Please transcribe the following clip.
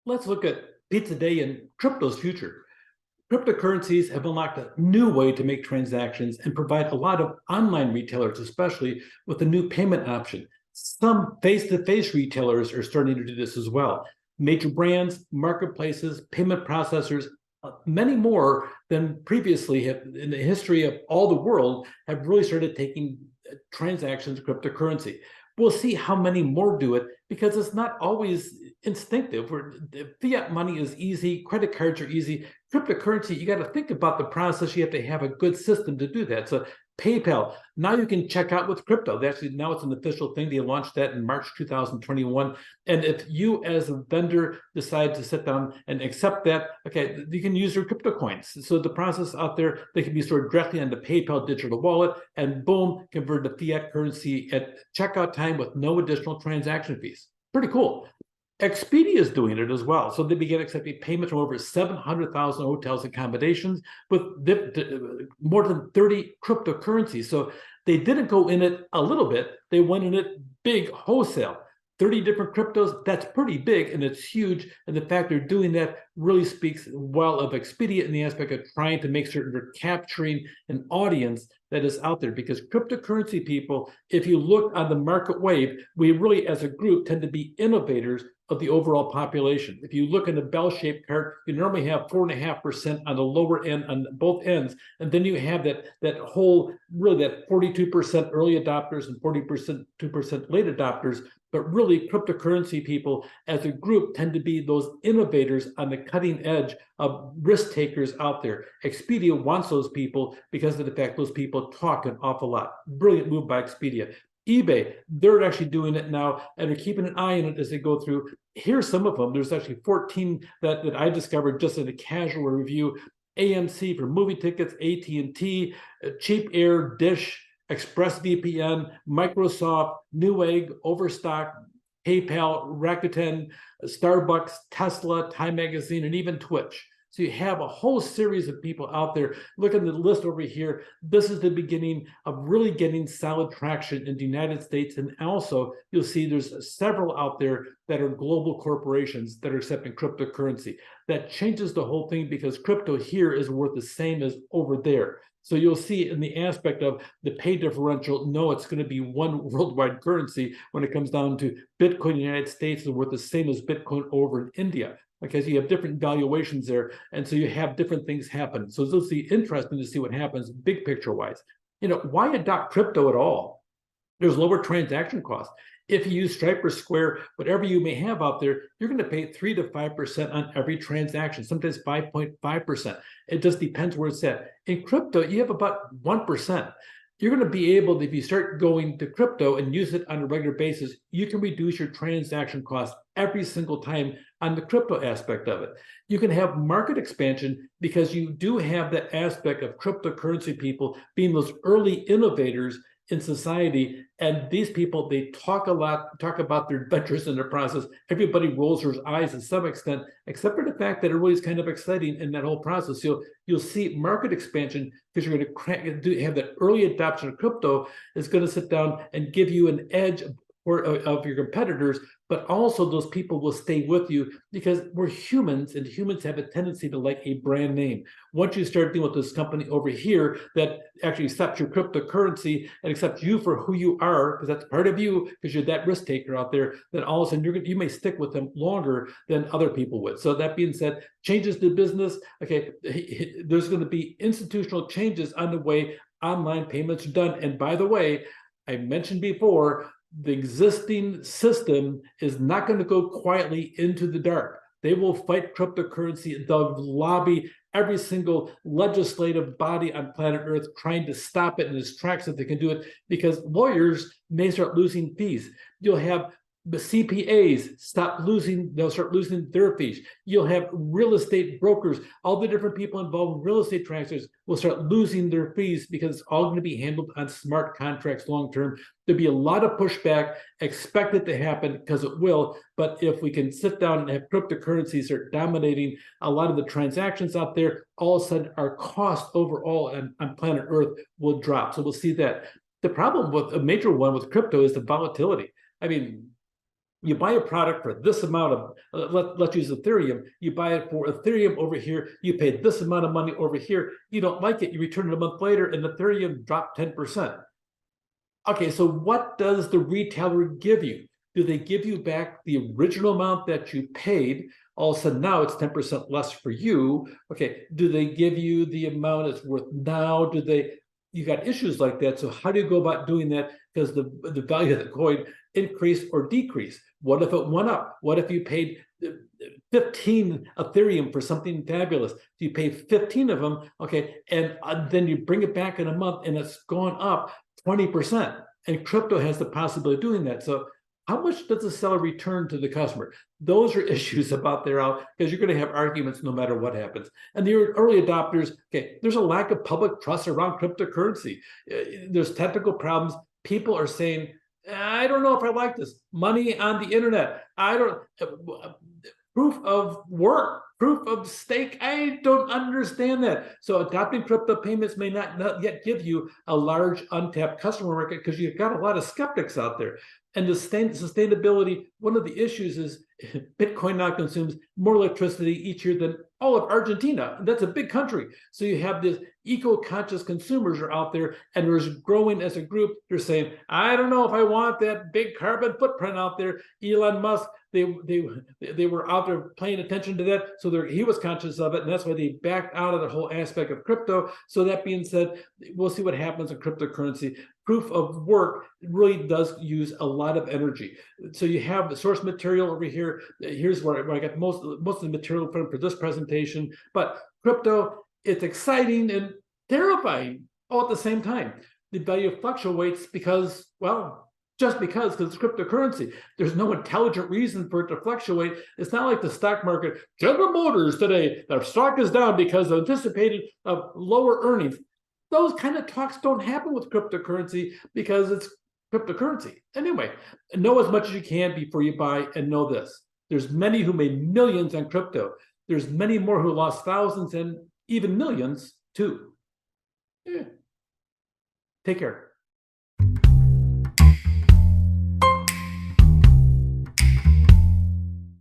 Let's look at Pizza Day and crypto's future. Cryptocurrencies have unlocked a new way to make transactions and provide a lot of online retailers, especially with a new payment option. Some face to face retailers are starting to do this as well. Major brands, marketplaces, payment processors, many more than previously have in the history of all the world have really started taking transactions cryptocurrency. We'll see how many more do it because it's not always instinctive. Where fiat money is easy, credit cards are easy. Cryptocurrency, you got to think about the process. You have to have a good system to do that. So PayPal, now you can check out with crypto. Actually, now it's an official thing. They launched that in March 2021. And if you as a vendor decide to sit down and accept that, okay, you can use your crypto coins. So the process out there, they can be stored directly on the PayPal digital wallet and boom, convert to fiat currency at checkout time with no additional transaction fees. Pretty cool. Expedia is doing it as well. So they began accepting payments from over 700,000 hotels and accommodations with more than 30 cryptocurrencies. So they didn't go in it a little bit, they went in it big wholesale. 30 different cryptos, that's pretty big and it's huge. And the fact they're doing that really speaks well of Expedia in the aspect of trying to make certain they're capturing an audience that is out there. Because cryptocurrency people, if you look on the market wave, we really as a group tend to be innovators of the overall population. If you look in the bell-shaped chart, you normally have 4.5% on the lower end on both ends, and then you have that whole really that 42% early adopters and 40% 2% late adopters. But really, cryptocurrency people as a group tend to be those innovators on the cutting edge of risk takers out there. Expedia wants those people because of the fact those people talk an awful lot. Brilliant move by Expedia. eBay, they're actually doing it now and they're keeping an eye on it as they go through. Here's some of them. There's actually 14 that I discovered just in a casual review. AMC for movie tickets, AT&T, Cheap Air, Dish, ExpressVPN, Microsoft, Newegg, Overstock, PayPal, Rakuten, Starbucks, Tesla, Time Magazine, and even Twitch. So you have a whole series of people out there. Look at the list over here. This is the beginning of really getting solid traction in the United States. And also you'll see there's several out there that are global corporations that are accepting cryptocurrency. That changes the whole thing because crypto here is worth the same as over there. So you'll see in the aspect of the pay differential, no, it's going to be one worldwide currency when it comes down to Bitcoin in the United States is worth the same as Bitcoin over in India. Because you have different valuations there, and so you have different things happen. So it'll be interesting to see what happens big picture wise. Why adopt crypto at all? There's lower transaction costs. If you use Stripe or Square, whatever you may have out there, you're going to pay 3 to 5% on every transaction, sometimes 5.5%. It just depends where it's at. In crypto, you have about 1%. You're going to be able, if you start going to crypto and use it on a regular basis, you can reduce your transaction costs every single time on the crypto aspect of it. You can have market expansion because you do have that aspect of cryptocurrency people being those early innovators in society. And these people, they talk a lot, talk about their adventures in the process. Everybody rolls their eyes to some extent, except for the fact that it really is kind of exciting in that whole process. You'll see market expansion because you're going to have that early adoption of crypto is going to sit down and give you an edge of your competitors, but also those people will stay with you because we're humans and humans have a tendency to like a brand name. Once you start dealing with this company over here that actually accepts your cryptocurrency and accepts you for who you are, because that's part of you, because you're that risk taker out there, then all of a sudden you may stick with them longer than other people would. So that being said, changes to business, okay, there's going to be institutional changes on the way online payments are done. And by the way, I mentioned before, the existing system is not going to go quietly into the dark. They will fight cryptocurrency. They'll lobby every single legislative body on planet Earth trying to stop it in its tracks if they can do it, because lawyers may start losing fees. You'll have the CPAs they'll start losing their fees. You'll have real estate brokers, all the different people involved in real estate transactions will start losing their fees because it's all going to be handled on smart contracts long term. There'll be a lot of pushback. Expect it to happen because it will. But if we can sit down and have cryptocurrencies start dominating a lot of the transactions out there, all of a sudden our cost overall on planet Earth will drop. So we'll see that. The problem with a major one with crypto is the volatility. I mean, you buy a product for this amount of, let's use Ethereum, you buy it for Ethereum over here, you pay this amount of money over here, you don't like it, you return it a month later, and Ethereum dropped 10%. Okay, so what does the retailer give you? Do they give you back the original amount that you paid? All of a sudden now it's 10% less for you. Okay, do they give you the amount it's worth now? Do they, you got issues like that. So how do you go about doing that? Because the value of the coin increase or decrease? What if it went up? What if you paid 15 Ethereum for something fabulous? Do you pay 15 of them? Okay, and then you bring it back in a month and it's gone up 20%. And crypto has the possibility of doing that. So how much does the seller return to the customer? Those are issues about their out, because you're going to have arguments no matter what happens. And the early adopters, okay, there's a lack of public trust around cryptocurrency. There's technical problems. People are saying, I don't know if I like this. Money on the internet. I don't, proof of work, proof of stake. I don't understand that. So adopting crypto payments may not yet give you a large untapped customer market, because you've got a lot of skeptics out there. And the sustainability, one of the issues is Bitcoin now consumes more electricity each year than all of Argentina. That's a big country. So you have this eco-conscious consumers are out there, and there's growing as a group. They're saying, I don't know if I want that big carbon footprint out there. Elon Musk, they were out there paying attention to that. So he was conscious of it. And that's why they backed out of the whole aspect of crypto. So that being said, we'll see what happens in cryptocurrency. Proof of work really does use a lot of energy. So you have the source material over here. Here's where I got most of the material from for this presentation. But crypto, it's exciting and terrifying all at the same time. The value fluctuates because, well, just because it's cryptocurrency. There's no intelligent reason for it to fluctuate. It's not like the stock market. General Motors today, their stock is down because of anticipated lower earnings. Those kind of talks don't happen with cryptocurrency because it's cryptocurrency. Anyway, know as much as you can before you buy, and know this. There's many who made millions on crypto. There's many more who lost thousands and even millions too. Yeah. Take care.